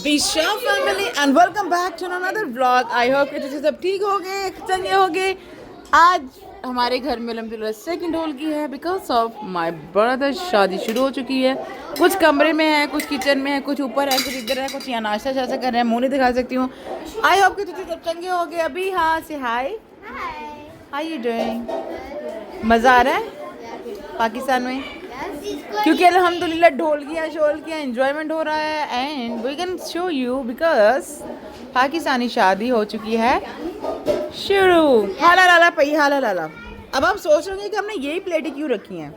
Disha family and welcome back to another vlog. I hope कि तुझे सब ठीक हो गए, चंगे हो गए। आज हमारे घर में अल्हम्दुलिल्लाह सेकंड होल की है बिकॉज ऑफ माय ब्रदर। शादी शुरू हो चुकी है। कुछ कमरे में है, कुछ किचन में है, कुछ ऊपर है, कुछ इधर है, कुछ यहाँ नाश्ता शास्ता कर रहे हैं। मुँह नहीं दिखा सकती हूँ। आई होप कि तुझे सब चंगे हो गए। अभी हाँ से हाय, हाउ यू डूइंग? मज़ा आ रहा है पाकिस्तान में क्योंकि अल्हम्दुलिल्लाह ढोलकियाँ शोलकियाँ एंजॉयमेंट हो रहा है and we can show you because Pakistani शादी हो चुकी है शुरू। हाला लाला पई हाला लाला। अब आप सोच रहे होंगे कि हमने यही प्लेटें क्यों रखी हैं।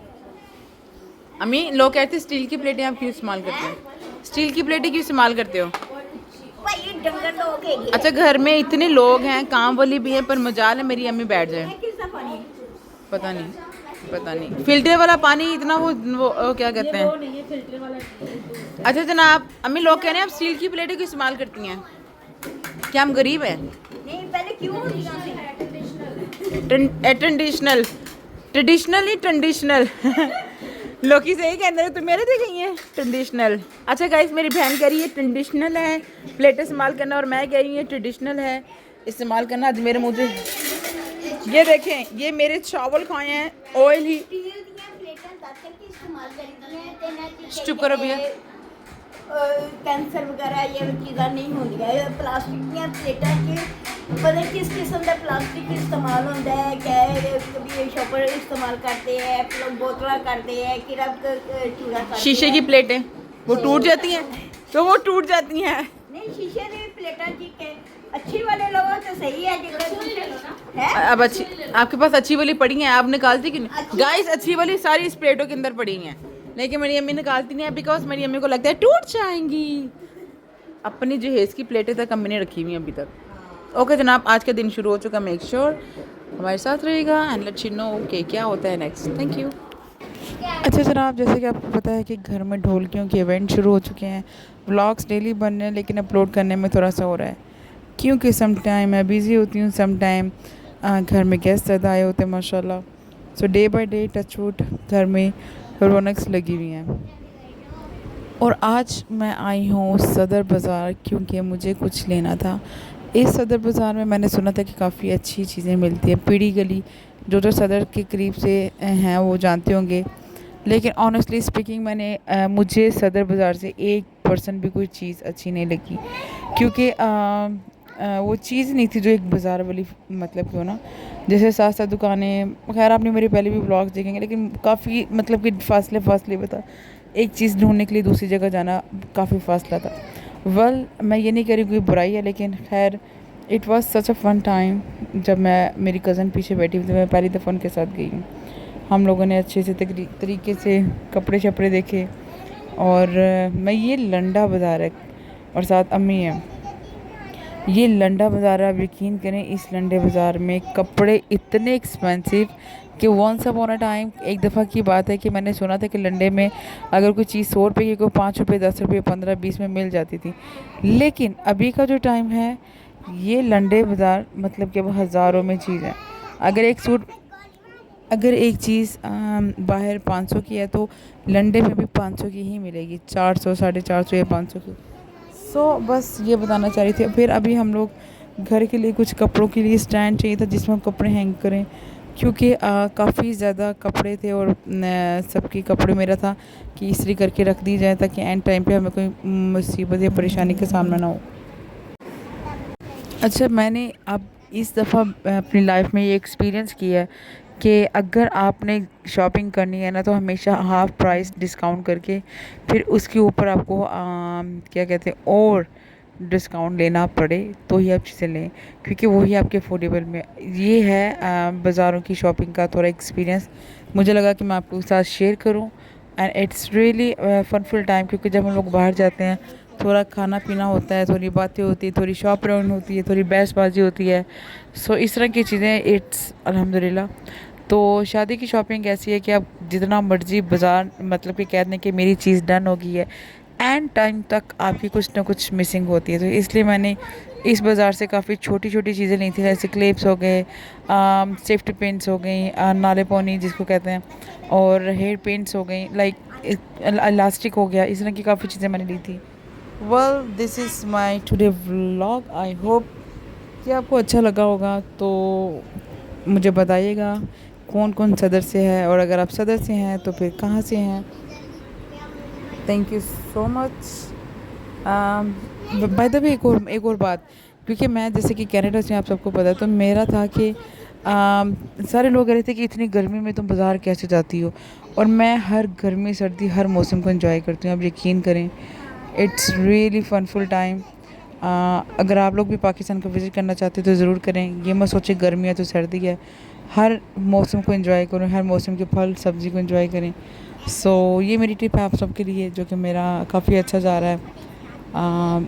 अम्मी लोग कहते हैं स्टील की प्लेटें आप क्यों इस्तेमाल करते हो? स्टील की प्लेटें क्यों इस्तेमाल करते हो? अच्छा घर में इतने लोग हैं, काम वाली भी हैं, पर मजाल है मेरी अम्मी बैठ जाए। पता नहीं पता नहीं फिल्टर वाला पानी इतना वो क्या कहते हैं? फिल्टर वाला। अच्छा जनाब अम्मी लोग कह रहे हैं आप स्टील की प्लेटें क्यों इस्तेमाल करती हैं? क्या हम गरीब हैं? नहीं पहले क्यों ट्रेडिशनल ट्रेडिशनल ही ट्रेडिशनल लोग ही सही कहते हैं, तुम मेरे से कही है ट्रेडिशनल। अच्छा गाइस मेरी बहन कह रही है ट्रेडिशनल है प्लेटें इस्तेमाल करना और मैं कह रही हूँ ट्रेडिशनल है इस्तेमाल करना। आज मेरे मुझे ये देखें, ये मेरे चावल खाए हैं ऑयल ही। चुप करो भैया। कैंसर वगैरह ये चीज़ा नहीं होंगी प्लास्टिक दी प्लेटा च पता किस किस्म का प्लास्टिक इस्तेमाल होता है। क्या कभी शॉपर इस्तेमाल करते हैं, बोतल करते हैं कि चूड़ा करते शीशे की प्लेटें वो टूट जाती हैं तो वो टूट जाती हैं। नहीं शीशे की प्लेटा ठीक है, अच्छी वाले लोगों तो सही है। अब अच्छी आपके पास अच्छी वाली पड़ी हैं, आप निकालती क्यों नहीं? गाइस अच्छी वाली सारी इस प्लेटों के अंदर पड़ी हैं लेकिन मेरी अम्मी निकालती नहीं है बिकॉज मेरी अम्मी को लगता है टूट जाएंगी। अपनी जहेज की प्लेटें तक अम्मी ने रखी हुई हैं अभी तक। ओके जनाब आज का दिन शुरू हो चुका। मेक श्योर हमारे साथ रहेगा and let's you know okay क्या होता है नेक्स्ट। Thank you. अच्छा जनाब जैसे कि आपको पता है कि घर में ढोलकियों के इवेंट शुरू हो चुके हैं। व्लॉग्स डेली बन रहे हैं लेकिन अपलोड करने में थोड़ा सा हो रहा है क्योंकि सम टाइम मैं बिज़ी होती हूँ, सम टाइम घर में गेस्ट ज़्यादा आए होते हैं माशाल्लाह। सो डे बाय डे टचवुड घर में रौनक लगी हुई हैं। और आज मैं आई हूँ सदर बाज़ार क्योंकि मुझे कुछ लेना था। इस सदर बाज़ार में मैंने सुना था कि काफ़ी अच्छी चीज़ें मिलती हैं। पीढ़ी गली जो सदर के करीब से हैं वो जानते होंगे, लेकिन ऑनेस्टली स्पीकिंग मुझे सदर बाज़ार से 1% भी कोई चीज़ अच्छी नहीं लगी क्योंकि वो चीज़ नहीं थी जो एक बाज़ार वाली मतलब क्यों ना। जैसे साथ साथ दुकानें, खैर आपने मेरे पहले भी ब्लॉग्स देखेंगे लेकिन काफ़ी मतलब कि फासले बता एक चीज़ ढूंढने के लिए दूसरी जगह जाना काफ़ी फासला था। मैं ये नहीं कह रही कोई बुराई है लेकिन खैर it was such a fun time. जब मैं मेरी कज़न पीछे बैठी हुई थी, मैं पहली दफ़ा उनके साथ गई हूँ। हम लोगों ने अच्छे से तरीके से कपड़े शपड़े देखे और मैं ये लंडा बाज़ार है और साथ अम्मी है। ये लंडा बाज़ार है, आप यकीन करें इस लंडे बाज़ार में कपड़े इतने एक्सपेंसिव कि वंस अपॉन अ टाइम एक दफ़ा की बात है कि मैंने सुना था कि लंडे में अगर कोई चीज़ 100 रुपये की कोई 5 रुपये 10 रुपये 15 20 में मिल जाती थी। लेकिन अभी का जो टाइम है ये लंडे बाज़ार मतलब कि अब हज़ारों में चीज़ है। अगर एक चीज़ बाहर 500 की है तो लंडे में भी 500 की ही मिलेगी, 400 450 या 500 की। बस ये बताना चाह रही थी। फिर अभी हम लोग घर के लिए कुछ कपड़ों के लिए स्टैंड चाहिए था जिसमें हम कपड़े हैंग करें क्योंकि काफ़ी ज़्यादा कपड़े थे और सबके कपड़े मेरा था कि इस्त्री करके रख दी जाए ताकि एंड टाइम पे हमें कोई मुसीबत या परेशानी का सामना ना हो। अच्छा मैंने अब इस दफ़ा अपनी लाइफ में ये एक्सपीरियंस किया है कि अगर आपने शॉपिंग करनी है ना तो हमेशा हाफ़ प्राइस डिस्काउंट करके फिर उसके ऊपर आपको क्या कहते हैं और डिस्काउंट लेना पड़े तो ही आप चीज़ें लें क्योंकि वही आपके अफोर्डेबल में। ये है बाज़ारों की शॉपिंग का थोड़ा एक्सपीरियंस, मुझे लगा कि मैं आपके साथ शेयर करूं एंड इट्स रियली फनफुल टाइम क्योंकि जब हम लोग बाहर जाते हैं थोड़ा खाना पीना होता है, थोड़ी बातें होती है, थोड़ी शॉप राउंड होती है, थोड़ी बहसबाजी होती है। इस तरह की चीज़ें इट्स अल्हम्दुलिल्लाह। तो शादी की शॉपिंग ऐसी है कि आप जितना मर्ज़ी बाज़ार मतलब कि कह दें कि मेरी चीज़ डन हो गई है एंड टाइम तक आपकी कुछ ना कुछ मिसिंग होती है। तो इसलिए मैंने इस बाज़ार से काफ़ी छोटी छोटी चीज़ें ली थी जैसे क्लिप्स हो गए, सेफ्टी पिन्स हो गई, नाले पोनी जिसको कहते हैं, और हेयर पिन्स हो गई, लाइक इलास्टिक हो गया, इस तरह की काफ़ी चीज़ें मैंने ली थी। Well this is my today vlog. I hope कि आपको अच्छा लगा होगा। तो मुझे बताइएगा कौन कौन सदस्य है, और अगर आप सदस्य हैं तो फिर कहाँ से हैं। Thank you so much. By the way एक और बात, क्योंकि मैं जैसे कि कनाडा से, आप सबको पता है, तो मेरा था कि सारे लोग कह रहे थे कि इतनी गर्मी में तुम बाज़ार कैसे जाती हो, और मैं हर गर्मी सर्दी हर मौसम को एंजॉय करती हूँ। आप यकीन करें, इट्स रियली फनफुल टाइम। अगर आप लोग भी पाकिस्तान को विज़िट करना चाहते हो तो ज़रूर करें। ये मत सोचे गर्मी है तो सर्दी है, हर मौसम को एंजॉय करें, हर मौसम के फल सब्ज़ी को एंजॉय करें। सो ये मेरी टिप है आप सबके लिए, जो कि मेरा काफ़ी अच्छा जा रहा है।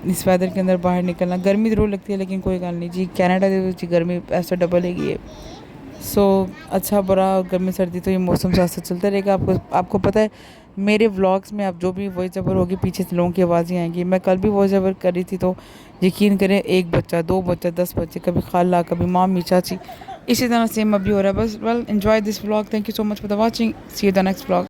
इस वेदर के अंदर बाहर निकलना, गर्मी ज़रूर लगती है लेकिन कोई गल नहीं जी, कनाडा de जी गर्मी ऐसा डबल हैगी है। सो अच्छा बुरा गर्मी सर्दी तो ये मौसम साथ साथ चलता रहेगा। आपको पता है, मेरे व्लॉग्स में आप जो भी वॉइस ओवर होगी पीछे से लोगों की आवाज़ें आएंगी। मैं कल भी वॉइस ओवर कर रही थी, तो यकीन करें, एक बच्चा, दो बच्चा, 10 बच्चे, कभी खाला, कभी मामी, चाची, इसी तरह सेम अभी हो रहा है। बस well enjoy this vlog. Thank you so much for the watching. See you the next vlog.